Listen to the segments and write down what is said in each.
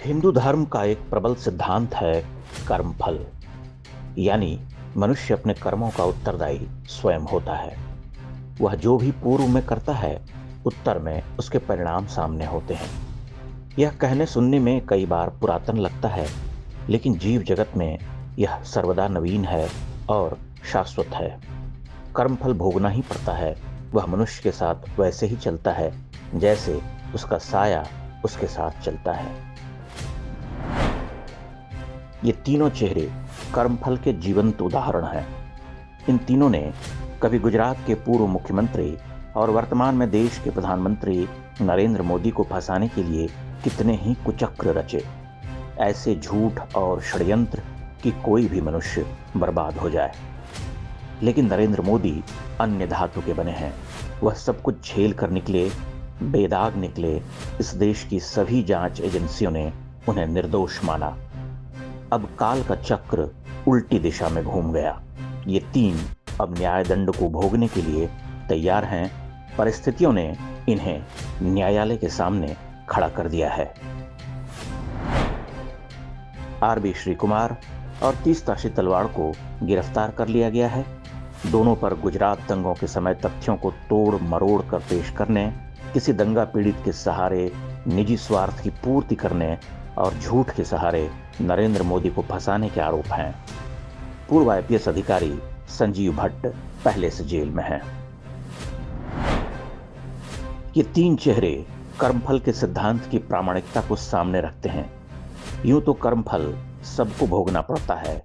हिंदू धर्म का एक प्रबल सिद्धांत है कर्मफल। यानी मनुष्य अपने कर्मों का उत्तरदायी स्वयं होता है। वह जो भी पूर्व में करता है, उत्तर में उसके परिणाम सामने होते हैं। यह कहने सुनने में कई बार पुरातन लगता है, लेकिन जीव जगत में यह सर्वदा नवीन है और शाश्वत है। कर्मफल भोगना ही पड़ता है। वह मनुष्य के साथ वैसे ही चलता है जैसे उसका साया उसके साथ चलता है। ये तीनों चेहरे कर्मफल के जीवंत उदाहरण हैं। इन तीनों ने कभी गुजरात के पूर्व मुख्यमंत्री और वर्तमान में देश के प्रधानमंत्री नरेंद्र मोदी को फंसाने के लिए कितने ही कुचक्र रचे। ऐसे झूठ और षड्यंत्र कि कोई भी मनुष्य बर्बाद हो जाए। लेकिन नरेंद्र मोदी अन्य धातु के बने हैं। वह सब कुछ झेल कर निकले, बेदाग निकले। इस देश की सभी जांच एजेंसियों ने उन्हें निर्दोष माना। अब काल का चक्र उल्टी दिशा में घूम गया। ये तीन अब न्याय दंड को भोगने के लिए तैयार हैं। परिस्थितियों ने इन्हें न्यायालय के सामने खड़ा कर दिया है। आरबी श्री कुमार और तीस्ता तलवाड़ को गिरफ्तार कर लिया गया है। दोनों पर गुजरात दंगों के समय तथ्यों को तोड़ मरोड़ कर पेश करने, किसी दंगा पीड़ित के सहारे निजी स्वार्थ की पूर्ति करने और झूठ के सहारे नरेंद्र मोदी को फंसाने के आरोप हैं। पूर्व आईपीएस अधिकारी संजीव भट्ट पहले से जेल में हैं। ये तीन चेहरे कर्मफल के सिद्धांत की प्रामाणिकता को सामने रखते हैं। यूं तो कर्मफल सबको भोगना पड़ता है।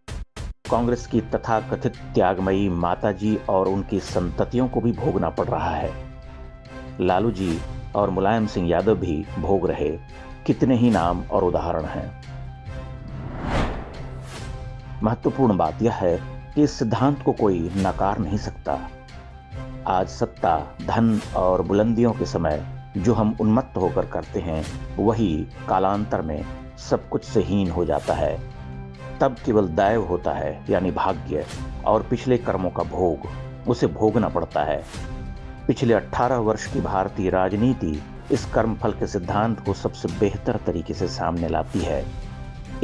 कांग्रेस की तथाकथित त्यागमयी माताजी और उनकी संततियों को भी भोगना पड़ रहा है। लालू जी और मुलायम सिंह यादव भी भोग रहे। कितने ही नाम और उदाहरण हैं। महत्वपूर्ण बात यह है कि इस सिद्धांत को कोई नकार नहीं सकता। आज सत्ता, धन और बुलंदियों के समय जो हम उन्मत्त होकर करते हैं, वही कालांतर में सब कुछ से हीन हो जाता है। तब केवल दैव होता है, यानी भाग्य, और पिछले कर्मों का भोग उसे भोगना पड़ता है। पिछले 18 वर्ष की भारतीय राजनीति इस कर्मफल के सिद्धांत को सबसे बेहतर तरीके से सामने लाती है।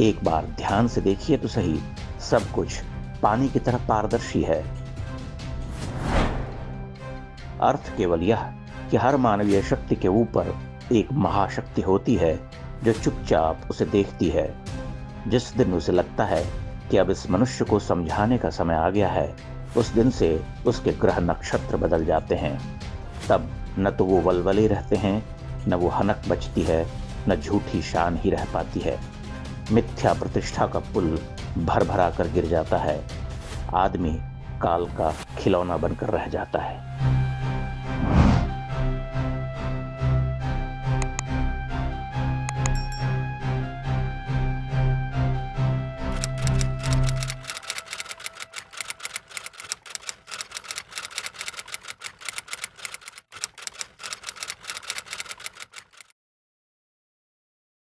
एक बार ध्यान से देखिए तो सही, सब कुछ पानी की तरह पारदर्शी है। अर्थ केवल यह कि हर मानवीय शक्ति के ऊपर एक महाशक्ति होती है जो चुपचाप उसे देखती है। जिस दिन उसे लगता है कि अब इस मनुष्य को समझाने का समय आ गया है, उस दिन से उसके ग्रह नक्षत्र बदल जाते हैं। तब न तो वो वलवले रहते हैं, न वो हनक बचती है, न झूठी शान ही रह पाती है। मिथ्या प्रतिष्ठा का पुल भर भरा कर गिर जाता है। आदमी काल का खिलौना बनकर रह जाता है।